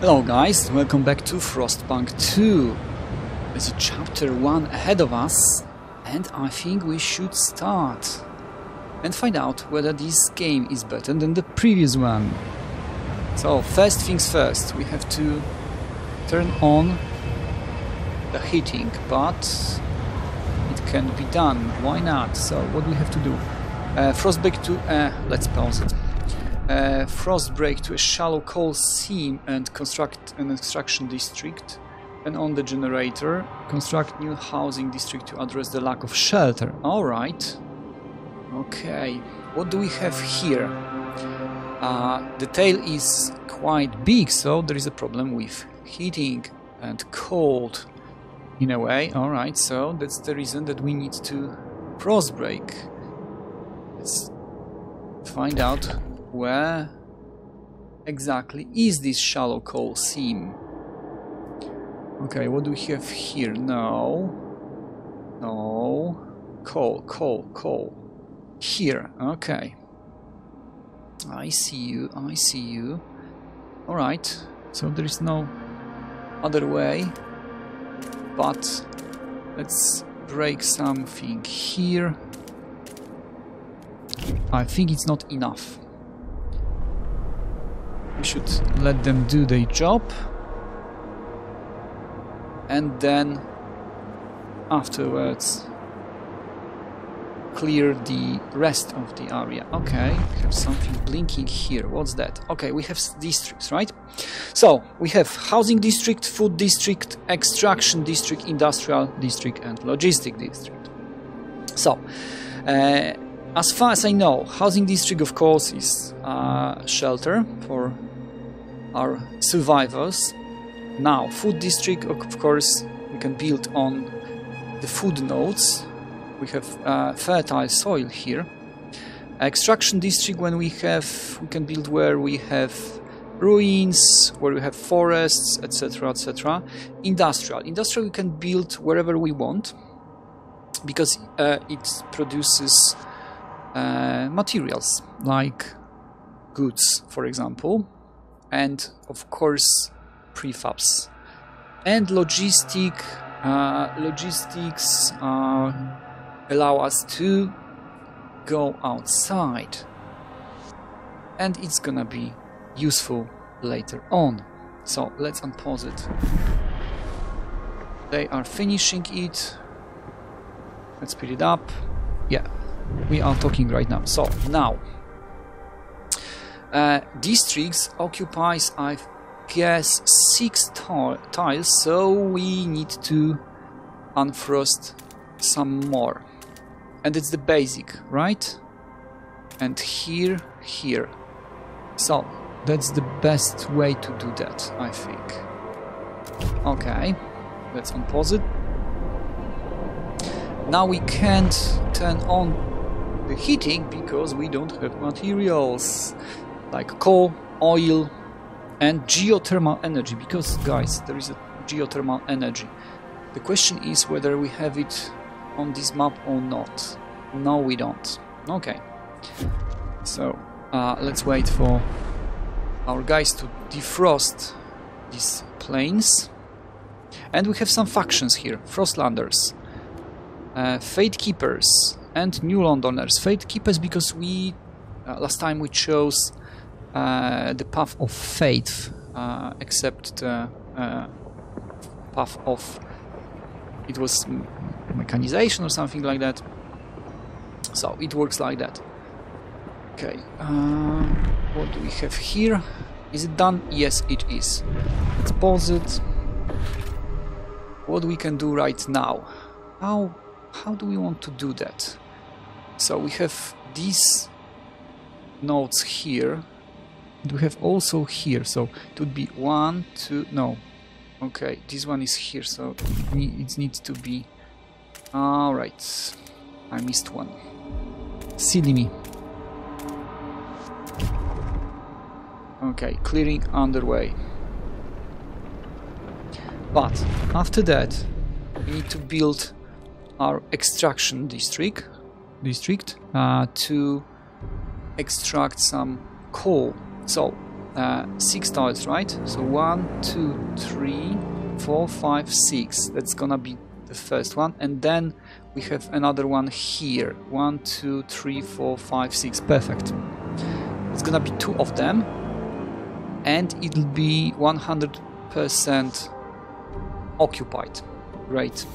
Hello guys, welcome back to Frostpunk 2. There's a chapter 1 ahead of us and I think we should start and find out whether this game is better than the previous one. So first things first, we have to turn on the heating, but it can be done, why not? So what do we have to do? Frostbreak to... let's pause it. Frostbreak to a shallow coal seam and construct an extraction district. And on the generator, construct new housing district to address the lack of shelter. Alright. Okay. What do we have here? The tail is quite big, so there is a problem with heating and cold in a way. Alright, so that's the reason that we need to frostbreak. Let's find out where exactly is this shallow coal seam. Okay, what do we have here? No. Coal. Here, okay. I see you. Alright, so there is no other way, but let's break something here. I think it's not enough. We should let them do their job and then afterwards clear the rest of the area. Okay, we have something blinking here. What's that? Okay, we have districts, right? So we have housing district, food district, extraction district, industrial district and logistic district. So as far as I know, housing district of course is shelter for our survivors. Now food district, of course, we can build on the food nodes. We have fertile soil here. Extraction district, when we can build where we have ruins, where we have forests, etc, etc. Industrial we can build wherever we want because it produces materials like goods, for example, and of course prefabs. And logistics allow us to go outside, and it's gonna be useful later on. So let's unpause it. They are finishing it. Let's speed it up. Yeah, we are talking right now. So now districts occupies, I guess, 6 tiles, so we need to unfrost some more, and it's the basic, right? And here. So that's the best way to do that, I think. Okay, let's unpause it. Now we can't turn on the heating because we don't have materials like coal, oil and geothermal energy, because guys, there is a geothermal energy. The question is whether we have it on this map or not. No, we don't. Okay, so let's wait for our guys to defrost these plains. And we have some factions here: Frostlanders, Fate Keepers and New Londoners. Fate Keepers because we last time we chose the path of faith, except the path of, it was mechanization or something like that. So it works like that. Okay, what do we have here? Is it done? Yes, it is. Let's pause it. What we can do right now? How do we want to do that? So we have these nodes here. And we have also here, so it would be 1, 2, no. Okay, this one is here, so it needs to be... Alright, I missed one. Silly me. Okay, clearing underway. But after that, we need to build our extraction district to extract some coal. So 6 tiles, right? So 1, 2, 3, 4, 5, 6. That's gonna be the first one, and then we have another one here. 1, 2, 3, 4, 5, 6. Perfect. It's gonna be 2 of them, and it'll be 100% occupied. Great.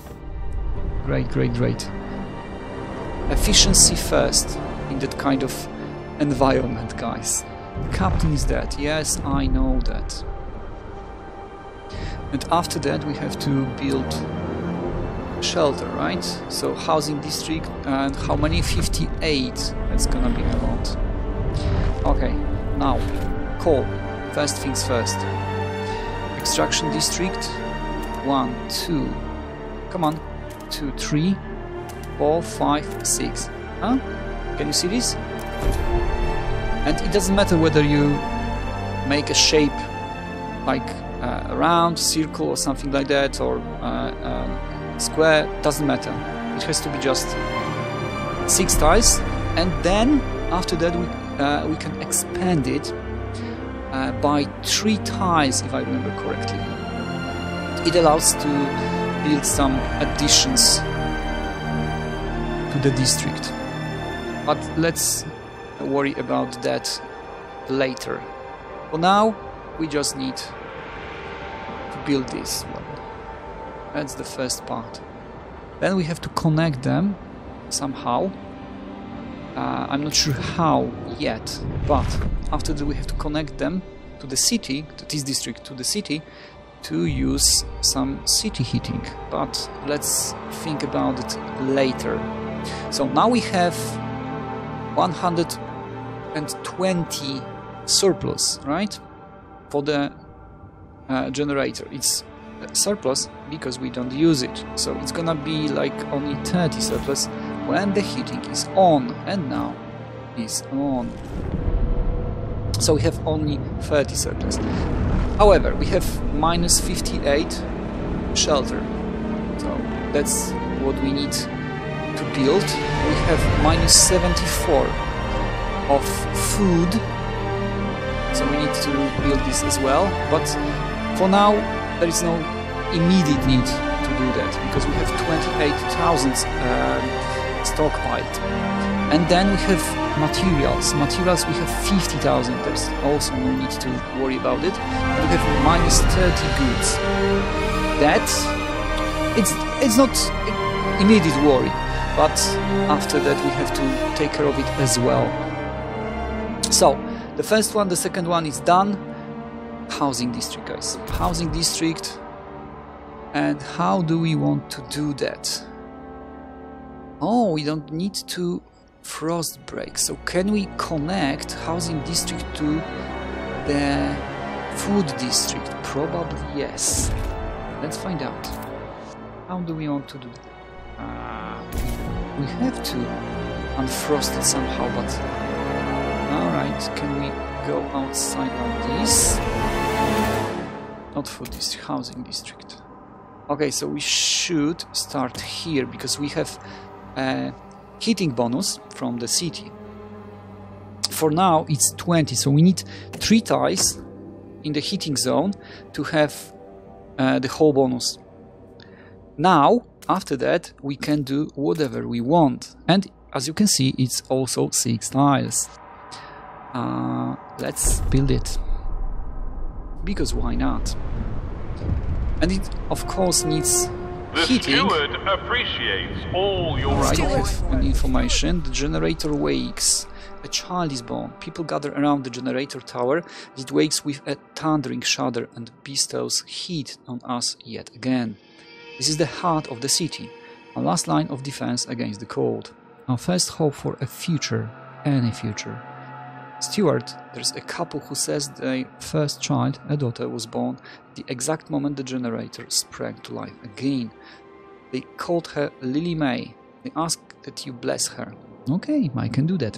Great, great, great. Efficiency first in that kind of environment, guys. The captain is dead. Yes, I know that. And after that we have to build shelter, right? So housing district, and how many? 58. That's gonna be a lot. Okay, now coal. First things first. Extraction district. 1, 2. Come on. 2, 3, 4, 5, 6. Huh? Can you see this? And it doesn't matter whether you make a shape like a round, circle or something like that, or square, doesn't matter. It has to be just 6 tiles, and then after that we can expand it by 3 tiles, if I remember correctly. It allows to build some additions to the district, but let's worry about that later. For now we just need to build this one. That's the first part. Then we have to connect them somehow. I'm not sure how yet, but after that we have to connect them to the city, to this district, to the city, to use some city heating. But let's think about it later. So now we have 120 surplus, right? For the generator. It's surplus because we don't use it. So it's gonna be like only 30 surplus when the heating is on, and now is on. So we have only 30 surplus. However, we have minus 58 shelter. So that's what we need to build. We have minus 74 of food. So we need to build this as well. But for now, there is no immediate need to do that because we have 28,000 stockpiled. And then we have materials. Materials we have 50,000. There's also no need to worry about it. We have minus 30 goods. That it's not immediate worry, but after that we have to take care of it as well. So the first one, the second one is done. Housing district, guys. Housing district. And how do we want to do that? Oh, we don't need to frost break. So can we connect housing district to the food district? Probably yes. Let's find out. How do we want to do that? We have to unfrost it somehow, but alright, can we go outside like this? Not for this housing district. Okay, so we should start here because we have a heating bonus from the city. For now it's 20, so we need 3 tiles in the heating zone to have the whole bonus. Now, after that, we can do whatever we want. And as you can see, it's also 6 tiles. Let's build it. Because why not? And it, of course, needs heating. The steward appreciates all your right, we have an information. The generator wakes. A child is born. People gather around the generator tower. It wakes with a thundering shudder and bestows heat on us yet again. This is the heart of the city, our last line of defense against the cold. Our first hope for a future, any future. Steward, there's a couple who says their first child, a daughter, was born the exact moment the generator sprang to life again. They called her Lily May. They asked that you bless her. Okay, I can do that.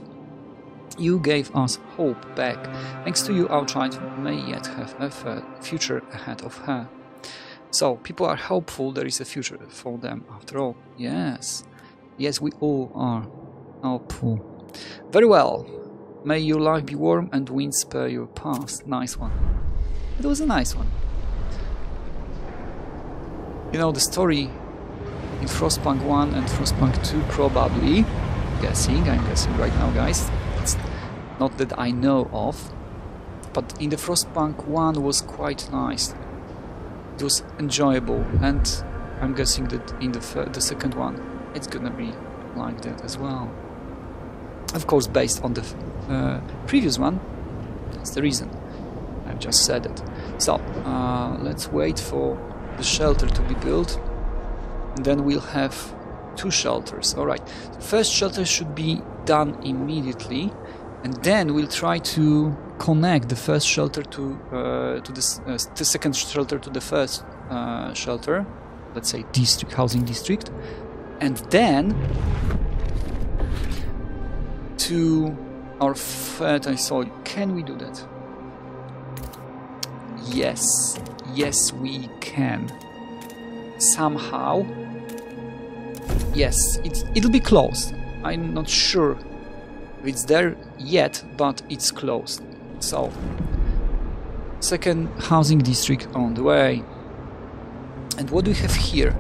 You gave us hope back. Thanks to you, our child may yet have a future ahead of her. So, people are hopeful there is a future for them after all. Yes. Yes, we all are hopeful. Very well. May your life be warm and winds spare your path. Nice one. It was a nice one. You know the story in Frostpunk 1 and Frostpunk 2 probably. I'm guessing right now, guys. It's not that I know of. But in the Frostpunk 1 was quite nice. It was enjoyable, and I'm guessing that in the second one it's gonna be like that as well. Of course, based on the previous one. That's the reason. I've just said it. So let's wait for the shelter to be built, and then we'll have 2 shelters. All right. The first shelter should be done immediately, and then we'll try to connect the first shelter to the second shelter to the first shelter, let's say district, housing district, and then to our fertile soil. Can we do that? Yes, yes we can. Somehow. Yes, it'll be closed. I'm not sure if it's there yet, but it's closed. So, second housing district on the way. And what do we have here?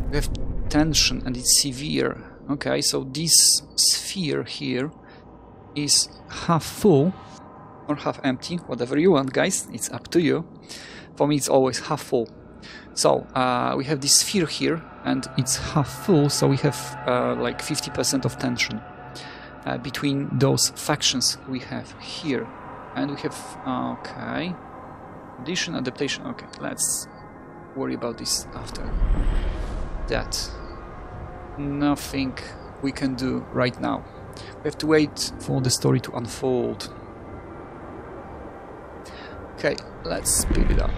We have tension, and it's severe. Okay, so this sphere here is half full or half empty, whatever you want, guys. It's up to you. For me, it's always half full. So we have this sphere here, and it's half full. So we have like 50% of tension between those factions we have here. And we have, okay, addition, adaptation. Okay, let's worry about this after that. Nothing we can do right now. We have to wait for the story to unfold. Okay, let's speed it up.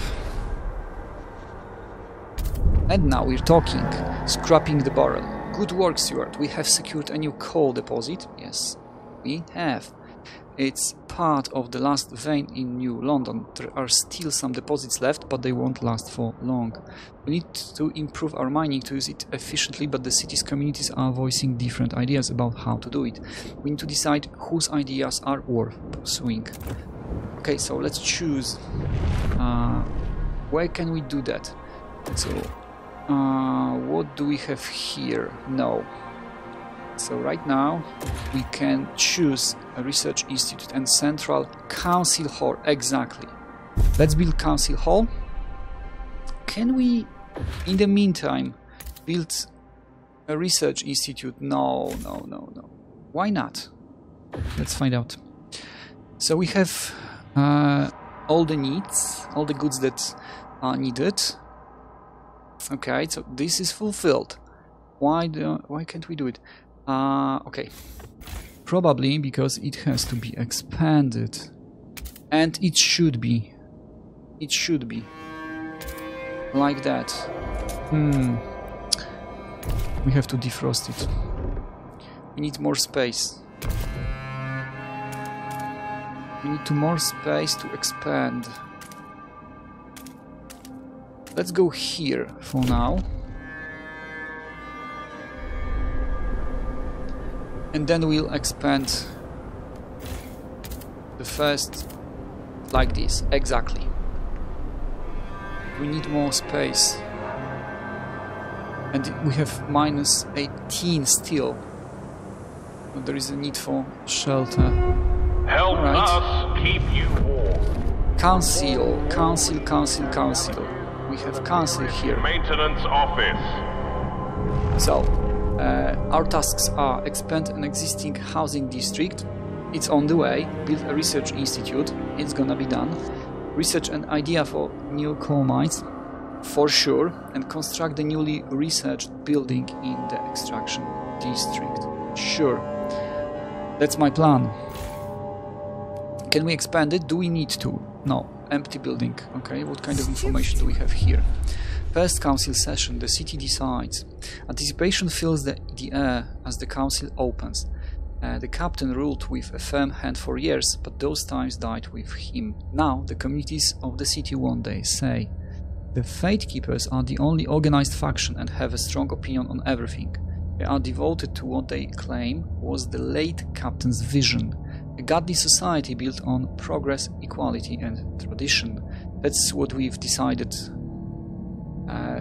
And now we're talking. Scrapping the barrel. Good work, Stuart. We have secured a new coal deposit. Yes, we have. It's part of the last vein in New London. There are still some deposits left, but they won't last for long. We need to improve our mining to use it efficiently, but the city's communities are voicing different ideas about how to do it. We need to decide whose ideas are worth pursuing. Okay, so let's choose. Where can we do that? So, what do we have here? No. So right now we can choose a research institute and central council hall. Exactly. Let's build council hall. Can we, in the meantime, build a research institute? No, no, no, no. Why not? Let's find out. So we have all the needs, all the goods that are needed. Okay, so this is fulfilled. Why can't we do it? Okay, probably because it has to be expanded, and it should be like that. We have to defrost it. We need more space. We need more space to expand. Let's go here for now. And then we'll expand the first like this, exactly. We need more space. And we have minus 18 still. But there is a need for shelter. Help us keep you warm. Council, council, council, council. We have council here. Maintenance office. So, our tasks are expand an existing housing district. It's on the way. Build a research institute. It's gonna be done. Research an idea for new coal mines, for sure, and construct the newly researched building in the extraction district. Sure. That's my plan. Can we expand it? Do we need to? No. Empty building. Okay, what kind of information do we have here? First council session, the city decides. Anticipation fills the air as the council opens. The captain ruled with a firm hand for years, but those times died with him. Now, the communities of the city one day say, the Fate Keepers are the only organized faction and have a strong opinion on everything. They are devoted to what they claim was the late captain's vision. A godly society built on progress, equality and tradition. That's what we've decided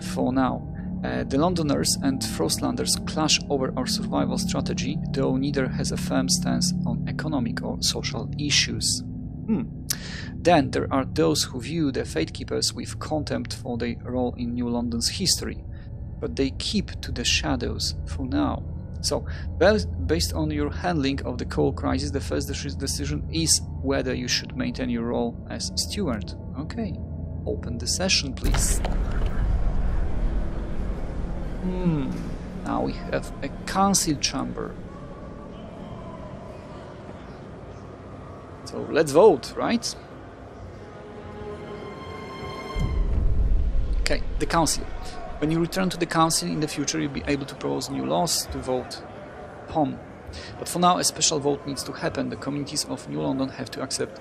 for now. The Londoners and Frostlanders clash over our survival strategy, though neither has a firm stance on economic or social issues. Then there are those who view the Fatekeepers with contempt for their role in New London's history, but they keep to the shadows for now. So, based on your handling of the coal crisis, the first decision is whether you should maintain your role as steward. Okay, open the session, please. Now we have a council chamber. So let's vote, right? Okay, the council. When you return to the council in the future, you'll be able to propose new laws to vote upon. But for now, a special vote needs to happen. The communities of New London have to accept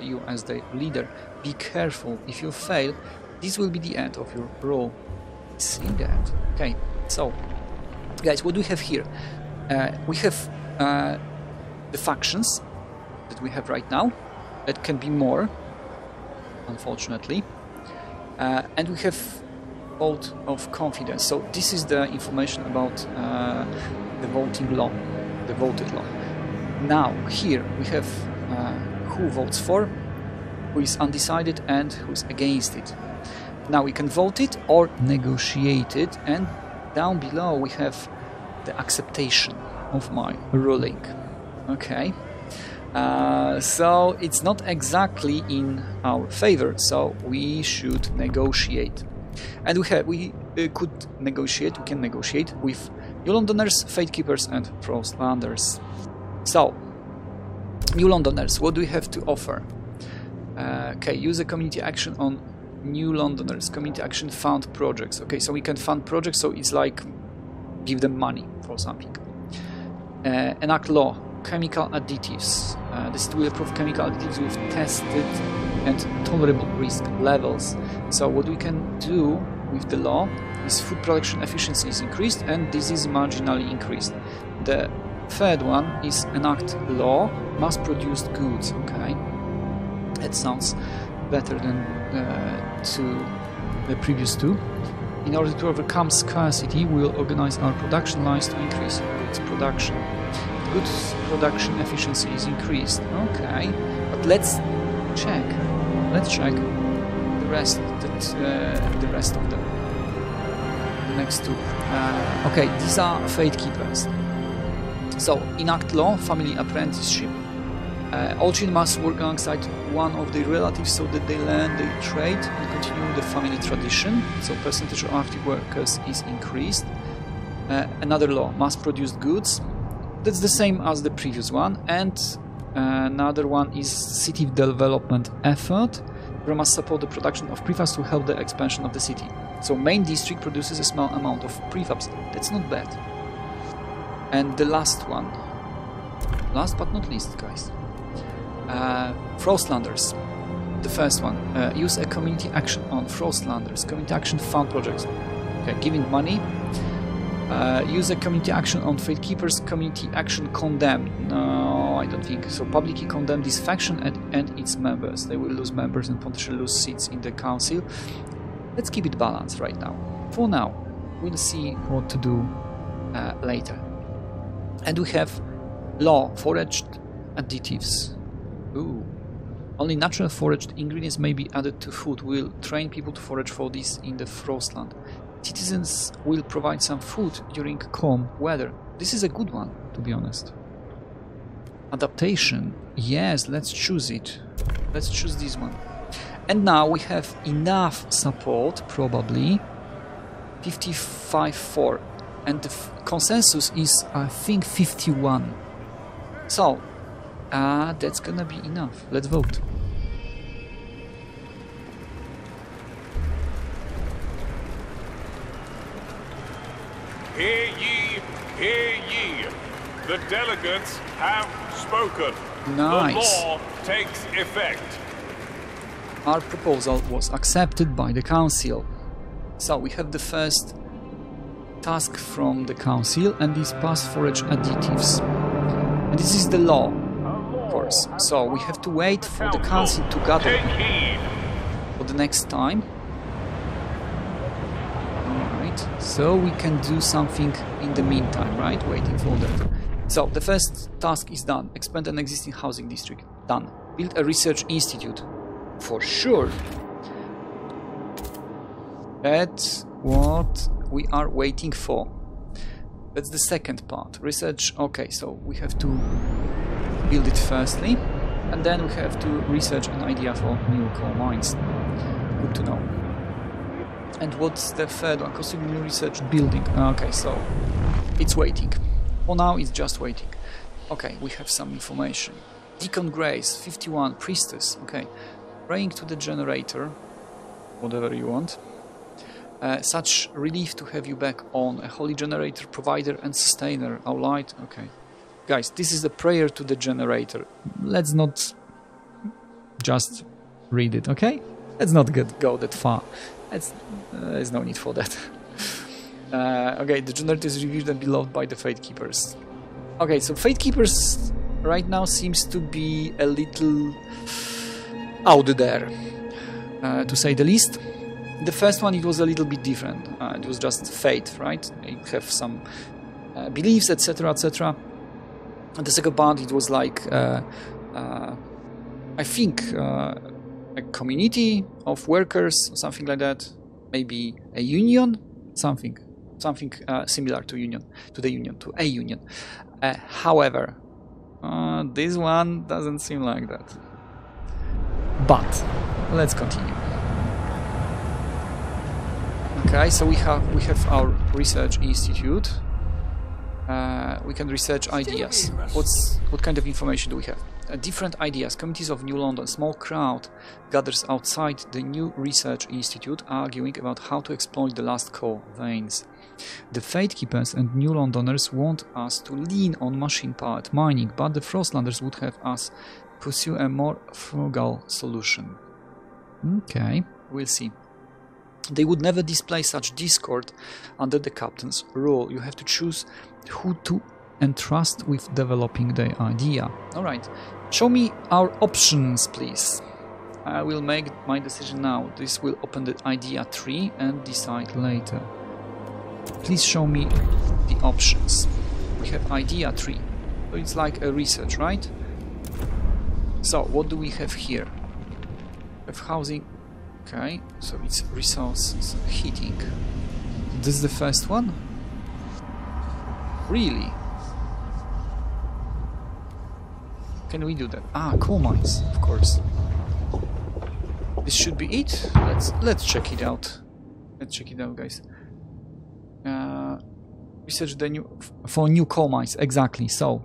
you as their leader. Be careful. If you fail, this will be the end of your role. See that? Okay, so, guys, what do we have here? We have the factions that we have right now. It can be more, unfortunately. And we have vote of confidence. So this is the information about the voting law, the voted law. Now here we have who votes for, who is undecided and who is against it. Now we can vote it or negotiate it, and down below we have the acceptation of my ruling. Okay, so it's not exactly in our favor, so we should negotiate. And we can negotiate with New Londoners, Fatekeepers and Frostlanders. So, New Londoners, what do we have to offer? Okay, use a community action on New Londoners, community action fund projects. Okay, so we can fund projects, so it's like give them money for something. Enact law, chemical additives. This will approve chemical additives with tested and tolerable risk levels. So what we can do with the law is food production efficiency is increased and this is marginally increased. The third one is enact law, mass-produced goods. Okay, that sounds better than the previous two. In order to overcome scarcity, we will organize our production lines to increase goods production. Goods production efficiency is increased. Okay, but let's check. Let's check the rest. The rest of them. The next two. Okay, these are Fatekeepers. So, enact law, family apprenticeship. All children must work alongside one of their relatives so that they learn their trade and continue the family tradition. So, percentage of active workers is increased. Another law, mass-produced goods. That's the same as the previous one. And another one is city development effort. We must support the production of prefabs to help the expansion of the city. So main district produces a small amount of prefabs. That's not bad. And the last one, last but not least, guys, Frostlanders. The first one, use a community action on Frostlanders. Community action fund projects. Okay, giving money. Use a community action on Fatekeepers. Community action condemn. No, I don't think so. Publicly condemn this faction and its members. They will lose members and potentially lose seats in the council. Let's keep it balanced right now. For now, we'll see what to do later. And we have law, foraged additives. Ooh. Only natural foraged ingredients may be added to food. We'll train people to forage for this in the Frostland. Citizens will provide some food during calm weather. This is a good one, to be honest. Adaptation. Yes, let's choose it. Let's choose this one. And now we have enough support, probably. 55.4. And the consensus is, I think, 51. So, that's gonna be enough. Let's vote. Hear ye, hear ye. The delegates have spoken. Nice. The law takes effect. Our proposal was accepted by the council. So we have the first task from the council, and this pass forage additives. And this is the law. course. So we have to wait for the council to gather for the next time. Alright, so we can do something in the meantime, right? Waiting for that. So the first task is done. Expand an existing housing district. Done. Build a research institute. For sure. That's what we are waiting for. That's the second part. Research. Okay, so we have to build it firstly, and then we have to research an idea for new coal mines. Good to know. And what's the third one? Construct new research building. Okay, so it's waiting. For now, it's just waiting. Okay, we have some information. Deacon Grace, 51, Priestess. Okay, praying to the generator, whatever you want. Such relief to have you back on. A holy generator, provider and sustainer. Our light. Okay. Guys, this is the prayer to the generator. Let's not just read it, okay? Let's not go that far. There's no need for that. Okay, the generator is revered and beloved by the Fate Keepers. Okay, so Fate Keepers right now seems to be a little out there, to say the least. The first one, it was a little bit different. It was just faith, right? They have some beliefs, etc., etc. And the second part, it was like, I think, a community of workers, something like that. Maybe a union, something similar to a union. However, this one doesn't seem like that. But let's continue. Okay, so we have our research institute. We can research ideas. What kind of information do we have? Different ideas. Communities of New London. Small crowd gathers outside the new research institute, arguing about how to exploit the last coal veins. The Fate Keepers and New Londoners want us to lean on machine-powered mining, but the Frostlanders would have us pursue a more frugal solution. Okay, we'll see. They would never display such discord under the captain's rule. You have to choose who to entrust with developing the idea. Alright, show me our options, please. I will make my decision now. This will open the idea tree and decide later. Please show me the options. We have idea tree. So it's like a research, right? So what do we have here? We have housing. Okay, so it's resources, heating. This is the first one? Really? Can we do that? Ah, coal mines, of course. This should be it. Let's check it out. Let's check it out, guys. Research the new coal mines. Exactly. So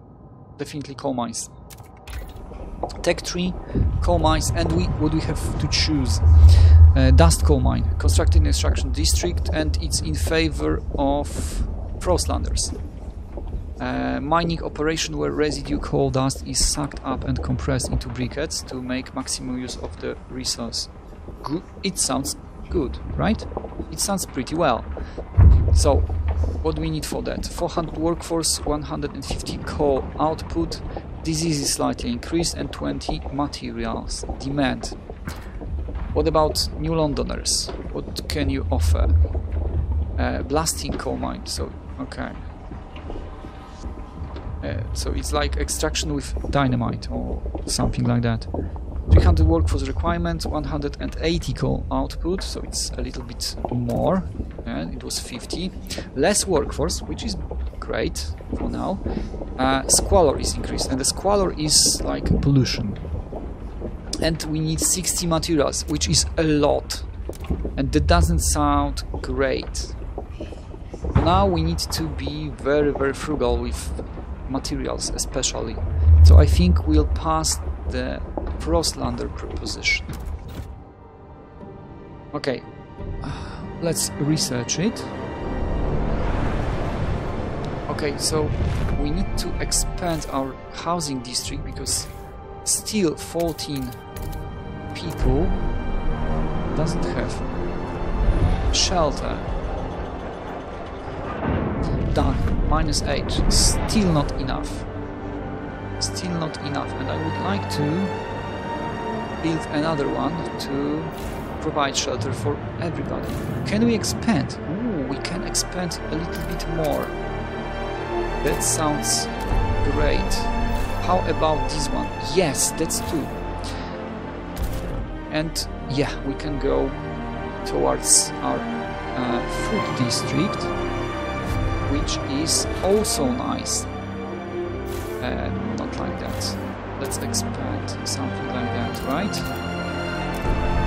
definitely coal mines. Tech tree, coal mines, and what we have to choose? Dust coal mine, constructed in extraction district, and it's in favor of Frostlanders. Mining operation where residue coal dust is sucked up and compressed into briquettes to make maximum use of the resource. Good. It sounds good, right? It sounds pretty well. So, what do we need for that? 400 workforce, 150 coal output, disease is slightly increased, and 20 materials demand. What about New Londoners? What can you offer? Blasting coal mine, so okay. So it's like extraction with dynamite or something like that. 300 workforce requirement, 180 coal output, so it's a little bit more. It was 50. Less workforce, which is great for now. Squalor is increased, and the squalor is like pollution. And we need 60 materials, which is a lot. And that doesn't sound great. Now we need to be very, very frugal with materials, especially. So I think we'll pass the Frostlander proposition. Okay, let's research it. Okay, so we need to expand our housing district because still 14 people doesn't have shelter. Done. -8. Still not enough. still not enough, and I would like to build another one to provide shelter for everybody. Can we expand? Ooh, we can expand a little bit more. That sounds great. How about this one? Yes, that's two. And yeah, we can go towards our food district, which is also nice. Not like that. Let's expand something like that, right?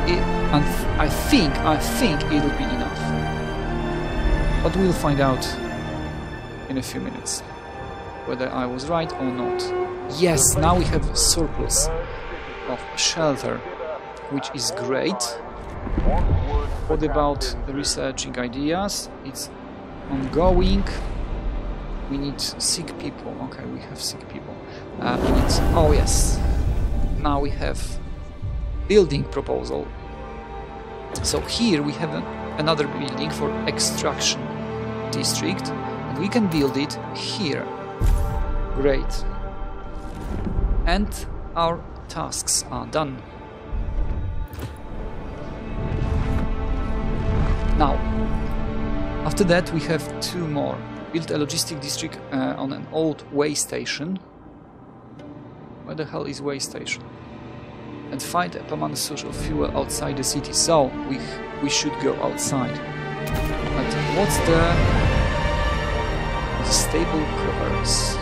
And I think it'll be enough. But we'll find out in a few minutes whether I was right or not. Yes, now we have surplus of shelter, which is great. What about researching ideas? It's ongoing. We need sick people. Okay, we have sick people. We need... Oh yes. Now we have building proposal. So here we have another building for extraction district, and we can build it here. Great. And our tasks are done. Now, after that we have two more. Build a logistic district on an old way station. Where the hell is way station? And find a permanent source of fuel outside the city. So we should go outside. But what's the stable covers?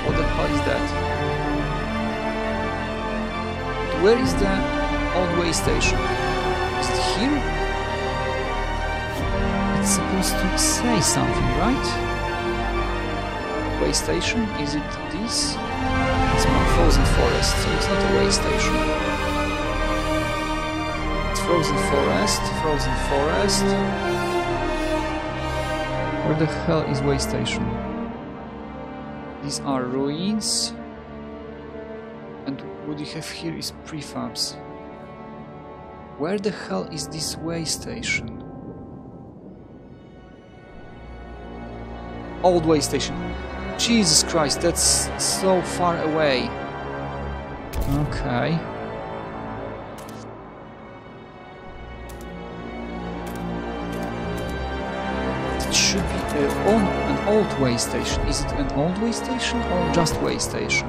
What the hell is that? But where is the old way station? Is it here? It's supposed to say something, right? Way station? Is it this? It's more frozen forest, so it's not a way station. It's frozen forest, frozen forest. Where the hell is way station? These are ruins. And what you have here is prefabs. Where the hell is this way station? Old way station. Jesus Christ, that's so far away. Okay. It should be on an old way station. Is it an old way station or just way station?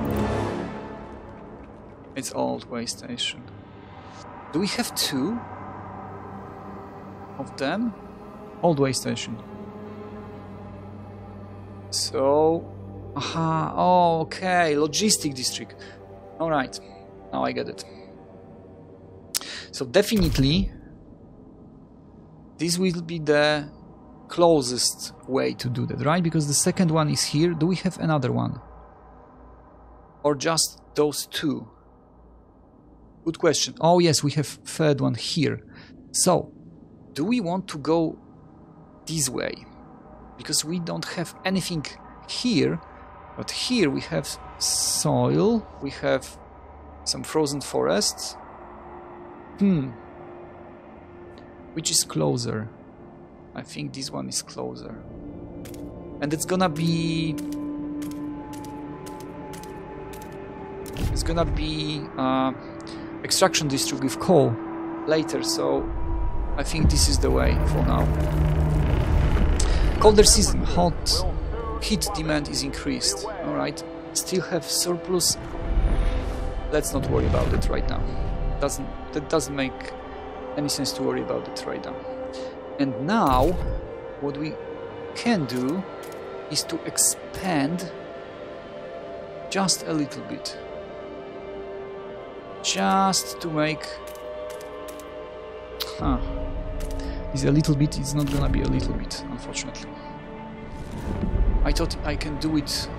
It's old way station. Do we have two of them? Old way station. So, aha, oh, okay, logistic district. All right, now I get it. So definitely, this will be the closest way to do that, right? Because the second one is here. Do we have another one? Or just those two? Good question. Oh yes, we have third one here. So, do we want to go this way? Because we don't have anything here, but here we have soil, we have some frozen forests. Which is closer? I think this one is closer. And it's gonna be... It's gonna be extraction district with coal later, so I think this is the way for now. Colder season, hot heat demand is increased. Alright, still have surplus. Let's not worry about it right now. That doesn't make any sense to worry about it right now. And now, what we can do is to expand just a little bit. Just to make... Is a little bit, it's not gonna be a little bit, unfortunately. I thought I can do it,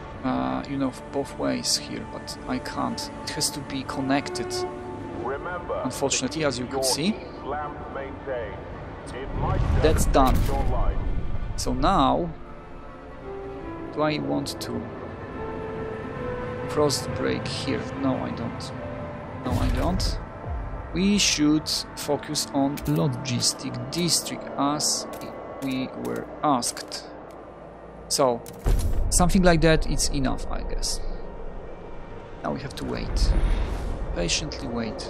you know, both ways here, but I can't. It has to be connected. Unfortunately, as you could see. That's done. So now, do I want to frost break here? No, I don't. No, I don't. We should focus on logistic district as we were asked. So, Something like that, it's enough, I guess. Now we have to wait. Patiently wait.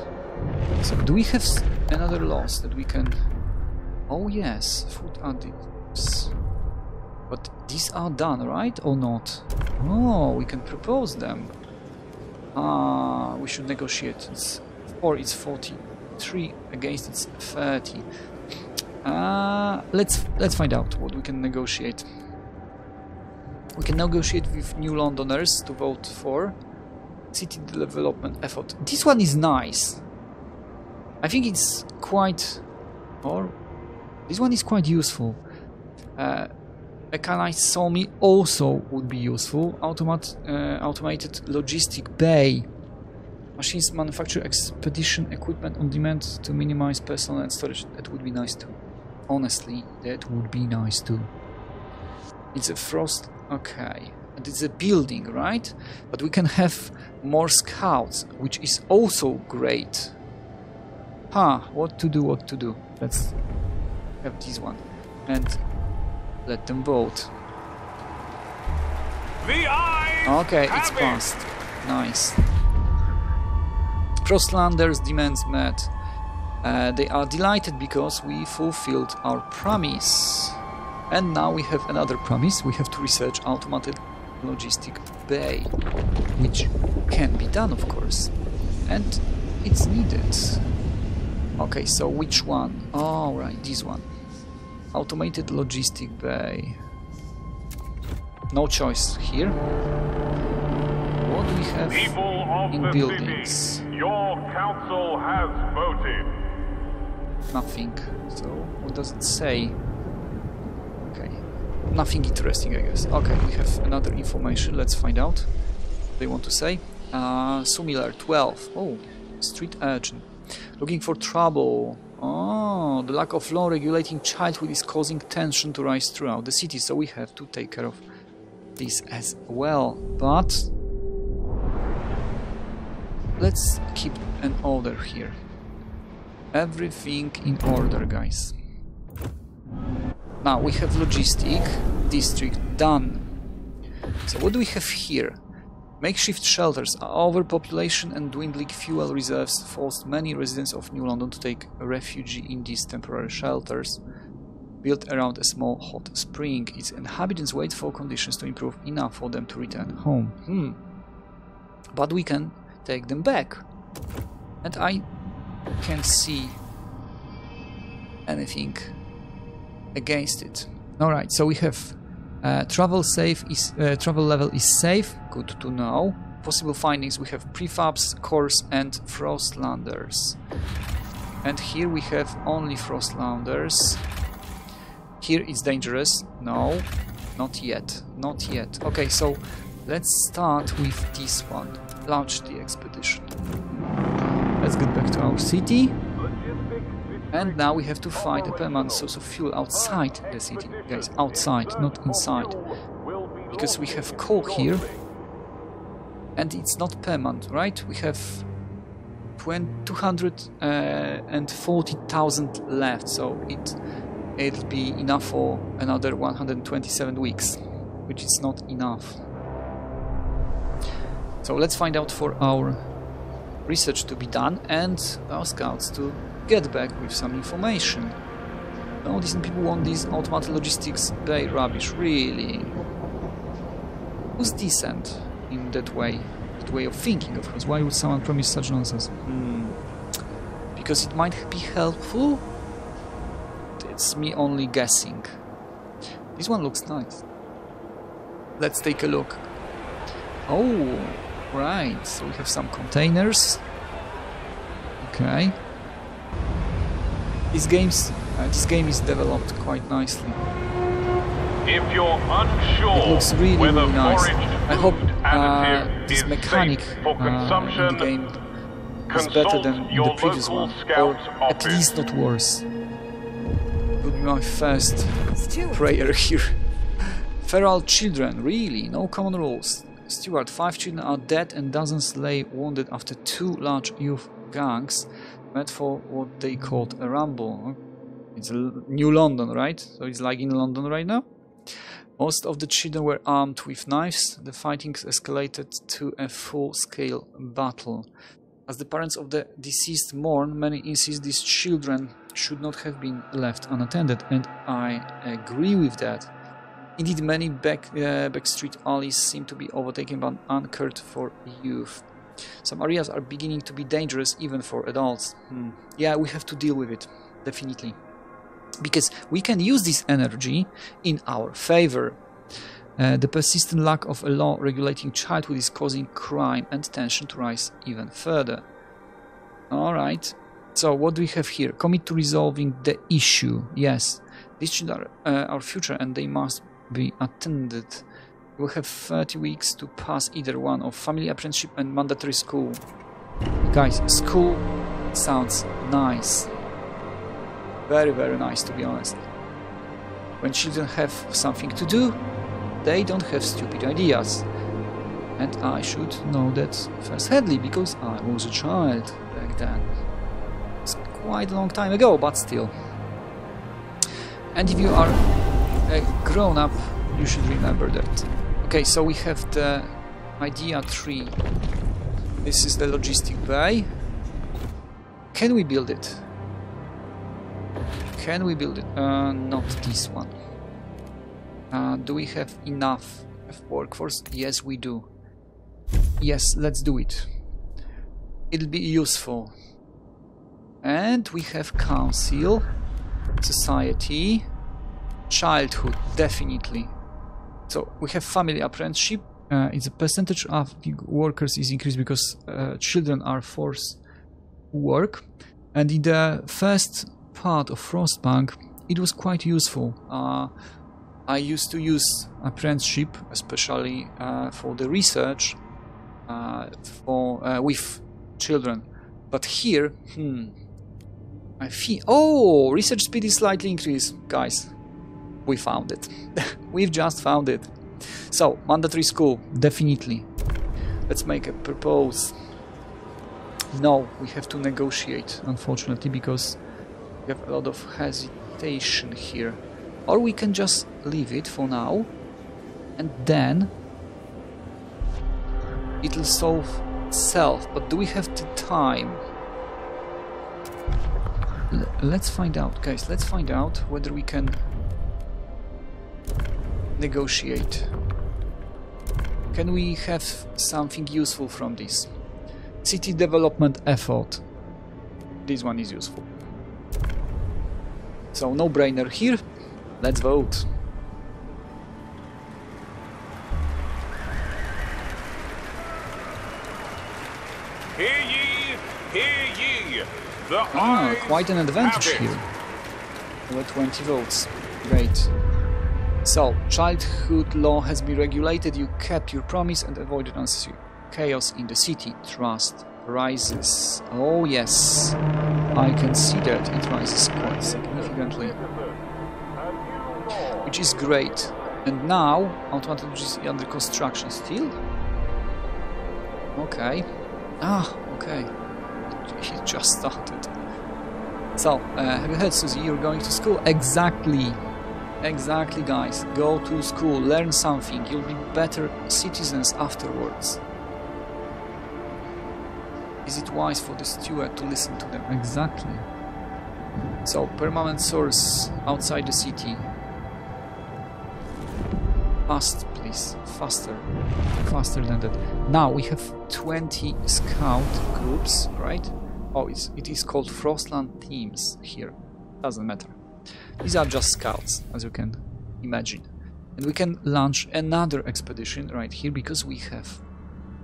So, do we have another loss that we can... Oh yes, food additives. But these are done, right? Or not? Oh, we can propose them. We should negotiate. It's 43 against its 30. Let's find out what we can negotiate. We can negotiate with New Londoners to vote for city development effort. This one is nice. I think it's quite... Or this one is quite useful. Mechanized sawmill also would be useful. Automated logistic bay. Machines manufacture expedition equipment on demand to minimize personnel and storage. That would be nice too. Honestly, that would be nice too. It's a frost... Okay. And it's a building, right? But we can have more scouts, which is also great. What to do? Let's have this one. And let them vote. Okay, it's passed. Nice. Frostlanders' demands met. They are delighted because we fulfilled our promise. And now we have another promise. We have to research automated logistic bay, which can be done, of course. And it's needed. Okay, so which one? Oh, right, this one. Automated logistic bay. No choice here. What do we have in buildings? Your council has voted. Nothing. So, what does it say? Okay. Nothing interesting, I guess. Okay, we have another information. Let's find out what they want to say. Similar 12. Oh, street urchin. Looking for trouble. Oh, the lack of law regulating childhood is causing tension to rise throughout the city, so we have to take care of this as well. But let's keep an order here. Everything in order, guys. Now we have logistic district done. So what do we have here? Makeshift shelters. Overpopulation and dwindling fuel reserves forced many residents of New London to take refuge in these temporary shelters built around a small hot spring. Its inhabitants wait for conditions to improve enough for them to return home. But we can take them back. And I can't see anything against it. Alright, so we have travel level is safe, good to know. Possible findings, we have prefabs, cores and frostlanders. And here we have only frostlanders. Here it's dangerous. No, not yet, not yet. Okay, so let's start with this one. Launch the expedition. Let's get back to our city. And now we have to find a permanent source of fuel outside the city. Guys, outside, not inside. Because we have coal here. And it's not permanent, right? We have 240,000 left, so it'll be enough for another 127 weeks, which is not enough. So let's find out for our research to be done and our scouts to get back with some information. No, decent people want this automated logistics bay rubbish, really. Who's decent in that way of thinking, of course? Why would someone promise such nonsense? Because it might be helpful? It's me only guessing. This one looks nice. Let's take a look. Oh, right, so we have some containers. Okay. This game is developed quite nicely. If you're unsure, it looks really, really nice. I hope this mechanic in the game is better than in the previous one, or at least not worse. Would be my first prayer here. Feral children, really? No common rules. Stewart, 5 children are dead and dozens lay wounded after 2 large youth gangs met for what they called a rumble. It's New London, right? So it's like in London right now. Most of the children were armed with knives. The fighting escalated to a full-scale battle. As the parents of the deceased mourn, many insist these children should not have been left unattended, and I agree with that. Indeed, many backstreet alleys seem to be overtaken but uncared for youth. Some areas are beginning to be dangerous even for adults. Yeah, we have to deal with it, definitely. Because we can use this energy in our favor. The persistent lack of a law regulating childhood is causing crime and tension to rise even further. Alright, so what do we have here? Commit to resolving the issue. Yes, these children are our future and they must be attended. We have 30 weeks to pass either one of family apprenticeship and mandatory school. Guys, school sounds nice. Very, very nice, to be honest. When children have something to do, they don't have stupid ideas. And I should know that first-handedly, because I was a child back then. It's quite a long time ago, but still. And if you are a grown-up, you should remember that. Okay, so we have the idea tree. This is the logistic bay. Can we build it? Can we build it? Not this one. Do we have enough workforce? Yes, we do. Yes, let's do it. It'll be useful. And we have council, society, childhood, definitely. So we have family apprenticeship. It's a percentage of workers is increased because children are forced to work. And in the first part of Frostpunk, it was quite useful. I used to use apprenticeship, especially for the research with children. But here, I feel... Oh, research speed is slightly increased, guys. We found it. We've just found it. So, mandatory school, definitely. Let's make a propose. No, we have to negotiate, unfortunately, because we have a lot of hesitation here. Or we can just leave it for now, and then it'll solve itself. But do we have the time? Let's find out, guys. Let's find out whether we can negotiate. Can we have something useful from this? City development effort. This one is useful. So, no-brainer here. Let's vote. Hear ye, hear ye. The quite an advantage here. Over 20 votes. Great. So, childhood law has been regulated. You kept your promise and avoided unnecessary chaos in the city. Trust rises. Oh yes, I can see that it rises quite significantly, which is great. And now, automatic is under construction still. Okay. Okay. He just started. So, have you heard, Susie? You're going to school? Exactly. Exactly, guys. Go to school, learn something. You'll be better citizens afterwards. Is it wise for the steward to listen to them? Exactly. So, permanent source outside the city. Fast, please. Faster. Faster than that. Now we have 20 scout groups, right? Oh, it is called Frostland teams here. Doesn't matter. These are just scouts, as you can imagine. And we can launch another expedition right here because we have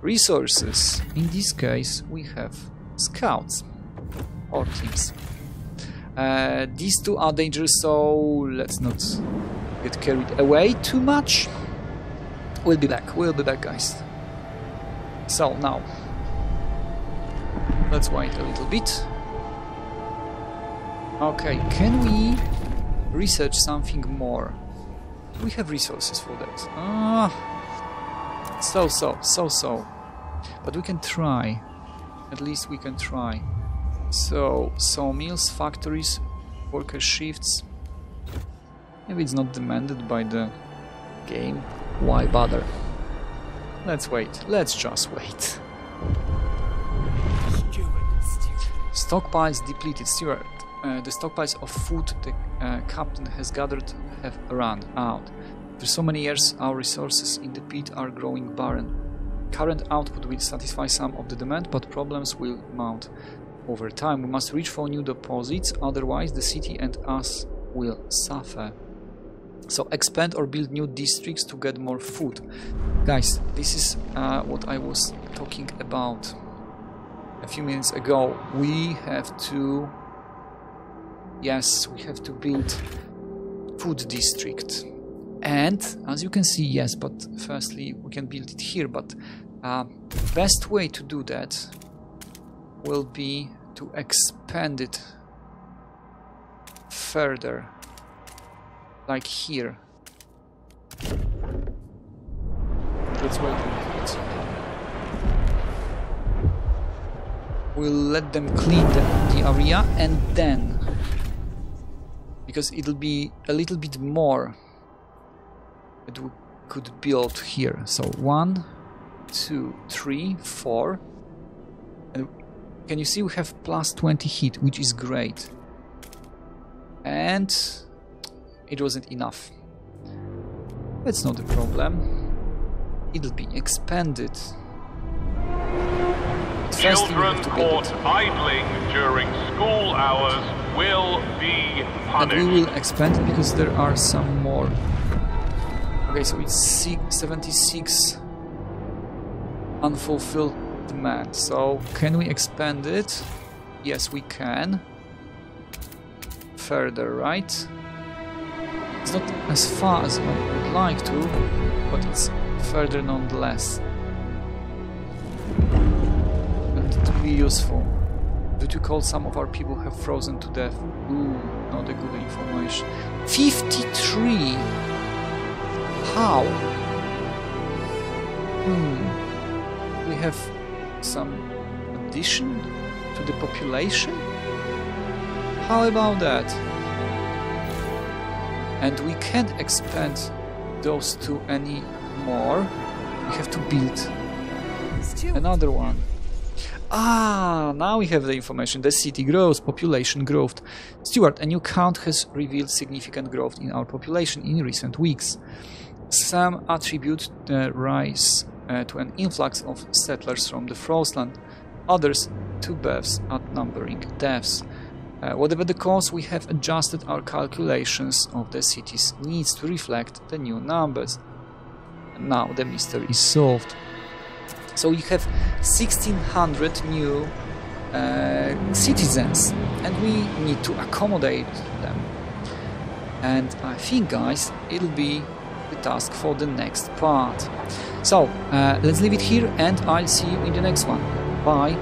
resources. In this case, we have scouts or teams. These two are dangerous, so let's not get carried away too much. We'll be back, guys. So now, let's wait a little bit. Okay, can we research something more? We have resources for that. So. But we can try. At least we can try. So, sawmills, factories, worker shifts. Maybe it's not demanded by the Game, why bother? Let's wait. Let's just wait. Stockpiles depleted. Steward, the stockpiles of food the captain has gathered have run out. For so many years, our resources in the pit are growing barren. Current output will satisfy some of the demand, but problems will mount over time. We must reach for new deposits, otherwise the city and us will suffer. So expand or build new districts to get more food. Guys, this is what I was talking about a few minutes ago. We have to... Yes, we have to build food district. And, as you can see, yes, but firstly we can build it here, but best way to do that will be to expand it further, like here. Let's wait a minute. We'll let them clean the area, and then, because it'll be a little bit more that we could build here. So 1, 2, 3, 4, and can you see we have plus 20 heat, which is great, and it wasn't enough. That's not a problem, it'll be expanded. Children caught idling during school hours will be punished. And we will expand it because there are some more. Okay, so it's 76 unfulfilled demand. So can we expand it? Yes, we can. Further, right? It's not as far as I would like to, but it's further nonetheless. And it will be useful. Due to cold, some of our people have frozen to death. Ooh, not a good information. 53! How? We have some addition to the population? How about that? And we can't expand those two any more. We have to build another one. Ah, now we have the information. The city grows, population growth. Steward, a new count has revealed significant growth in our population in recent weeks. Some attribute the rise to an influx of settlers from the Frostland, others to births outnumbering deaths. Whatever the cause, we have adjusted our calculations of the city's needs to reflect the new numbers. And now the mystery is solved. So you have 1600 new citizens, and we need to accommodate them. And I think, guys, it'll be the task for the next part. So let's leave it here, and I'll see you in the next one. Bye.